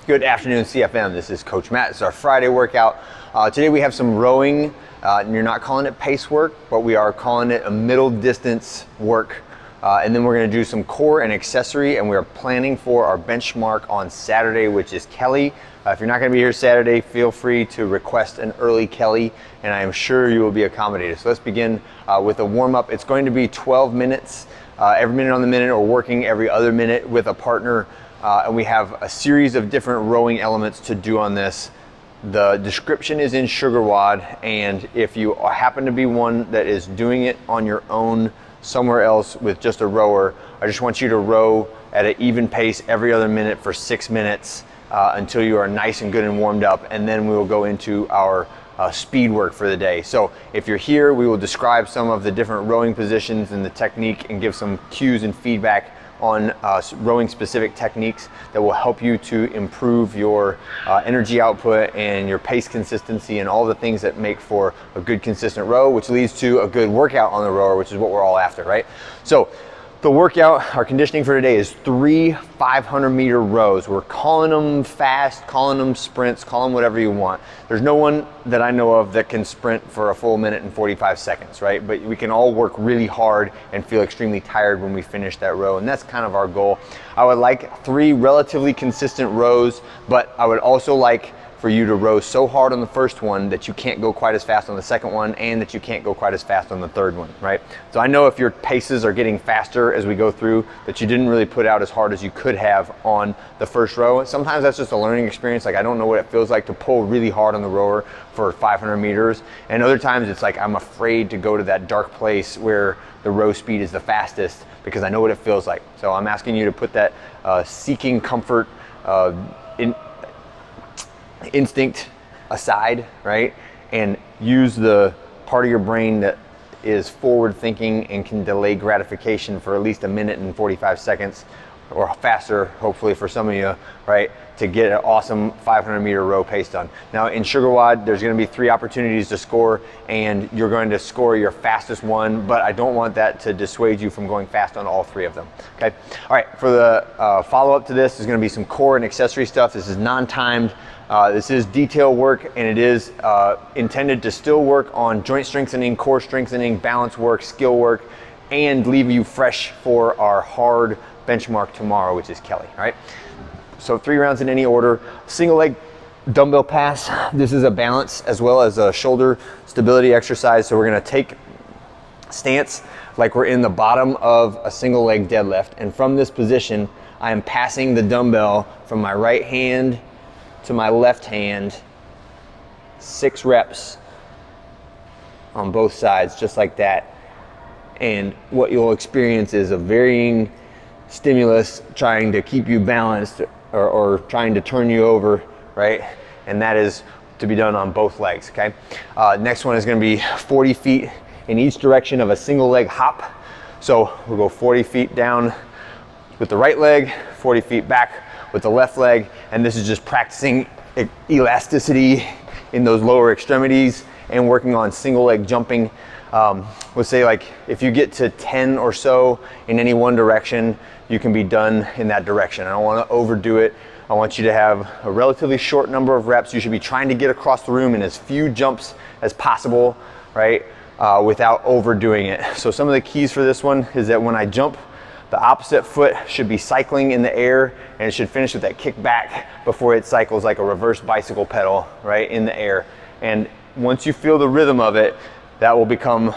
Good afternoon, CFM. This is Coach Matt. It's our Friday workout. Today we have some rowing. You're not calling it pace work, but we are calling it a middle distance work. And then we're going to do some core and accessory, and we are planning for our benchmark on Saturday, which is Kelly. If you're not going to be here Saturday, feel free to request an early Kelly, and I am sure you will be accommodated. So let's begin with a warm-up. It's going to be 12 minutes, every minute on the minute, or working every other minute with a partner. And we have a series of different rowing elements to do on this. The description is in SugarWOD, and if you happen to be one that is doing it on your own somewhere else with just a rower, I just want you to row at an even pace every other minute for 6 minutes until you are nice and good and warmed up, and then we will go into our speed work for the day. So if you're here, we will describe some of the different rowing positions and the technique and give some cues and feedback on rowing specific techniques that will help you to improve your energy output and your pace consistency and all the things that make for a good consistent row, which leads to a good workout on the rower, which is what we're all after, right? So the workout, our conditioning for today is 3 500-meter rows. We're calling them fast, calling them sprints, call them whatever you want. There's no one that I know of that can sprint for a full minute and 45 seconds, right? But we can all work really hard and feel extremely tired when we finish that row, and that's kind of our goal. I would like 3 relatively consistent rows, but I would also like for you to row so hard on the first one that you can't go quite as fast on the second one, and that you can't go quite as fast on the third one, right? So I know if your paces are getting faster as we go through, that you didn't really put out as hard as you could have on the first row. Sometimes that's just a learning experience. Like, I don't know what it feels like to pull really hard on the rower for 500 meters. And other times it's like, I'm afraid to go to that dark place where the row speed is the fastest because I know what it feels like. So I'm asking you to put that seeking comfort instinct aside, right? And use the part of your brain that is forward thinking and can delay gratification for at least 1 minute and 45 seconds or faster, hopefully for some of you, right? To get an awesome 500-meter row pace done. Now in SugarWOD, there's going to be 3 opportunities to score, and you're going to score your fastest one, but I don't want that to dissuade you from going fast on all 3 of them, okay? All right, for the follow-up to this, there's going to be some core and accessory stuff. This is non-timed. This is detail work, and it is intended to still work on joint strengthening, core strengthening, balance work, skill work, and leave you fresh for our hard benchmark tomorrow, which is Kelly, all right? So 3 rounds in any order. Single leg dumbbell pass. This is a balance as well as a shoulder stability exercise. So we're gonna take stance like we're in the bottom of a single leg deadlift. And from this position, I am passing the dumbbell from my right hand to my left hand, 6 reps on both sides, just like that. And what you'll experience is a varying stimulus trying to keep you balanced or trying to turn you over, right? And that is to be done on both legs, okay? Next one is gonna be 40 feet in each direction of a single leg hop. So we'll go 40 feet down with the right leg, 40 feet back with the left leg, and this is just practicing elasticity in those lower extremities and working on single leg jumping. Let's say like if you get to 10 or so in any one direction, you can be done in that direction. I don't want to overdo it. I want you to have a relatively short number of reps. You should be trying to get across the room in as few jumps as possible, right? Without overdoing it. So some of the keys for this one is that when I jump, the opposite foot should be cycling in the air, and it should finish with that kick back before it cycles like a reverse bicycle pedal, right, in the air. And once you feel the rhythm of it, that will become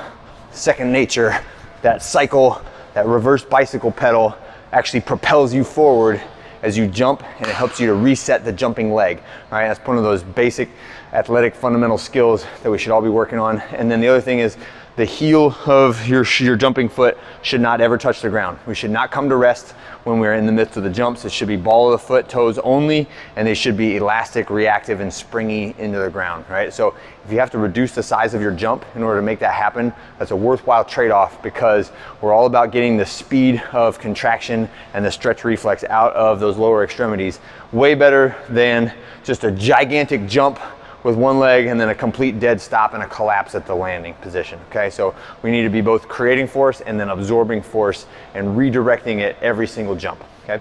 second nature. That cycle, that reverse bicycle pedal actually propels you forward as you jump, and it helps you to reset the jumping leg, right? That's one of those basic athletic fundamental skills that we should all be working on. And then the other thing is the heel of your jumping foot should not ever touch the ground. We should not come to rest when we're in the midst of the jumps. It should be ball of the foot, toes only, and they should be elastic, reactive, and springy into the ground, right? So if you have to reduce the size of your jump in order to make that happen, that's a worthwhile trade-off, because we're all about getting the speed of contraction and the stretch reflex out of those lower extremities. Way better than just a gigantic jump with one leg and then a complete dead stop and a collapse at the landing position, okay? So we need to be both creating force and then absorbing force and redirecting it every single jump, okay?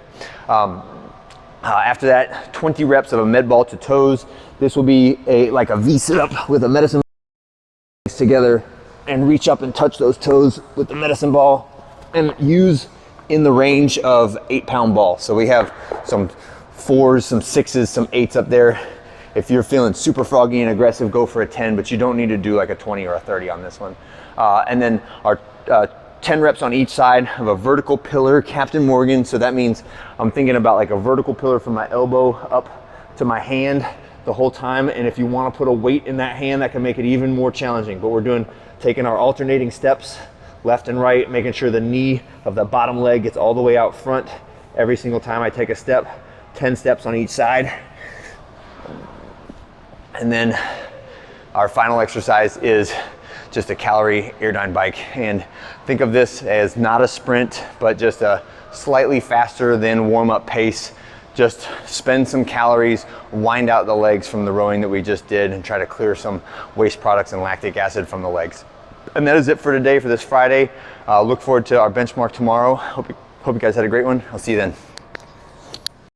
After that, 20 reps of a med ball to toes. This will be like a V sit-up with a medicine ball together, and reach up and touch those toes with the medicine ball, and use in the range of 8-pound ball. So we have some 4s, some 6s, some 8s up there. If you're feeling super froggy and aggressive, go for a 10, but you don't need to do like a 20 or a 30 on this one. And then our 10 reps on each side of a vertical pillar, Captain Morgan. So that means I'm thinking about like a vertical pillar from my elbow up to my hand the whole time. And if you want to put a weight in that hand, that can make it even more challenging. But we're taking our alternating steps, left and right, making sure the knee of the bottom leg gets all the way out front every single time I take a step. 10 steps on each side. And then our final exercise is just a calorie Airdyne bike. And think of this as not a sprint, but just a slightly faster than warm-up pace. Just spend some calories, wind out the legs from the rowing that we just did, and try to clear some waste products and lactic acid from the legs. And that is it for today, for this Friday. Look forward to our benchmark tomorrow. Hope you guys had a great one. I'll see you then.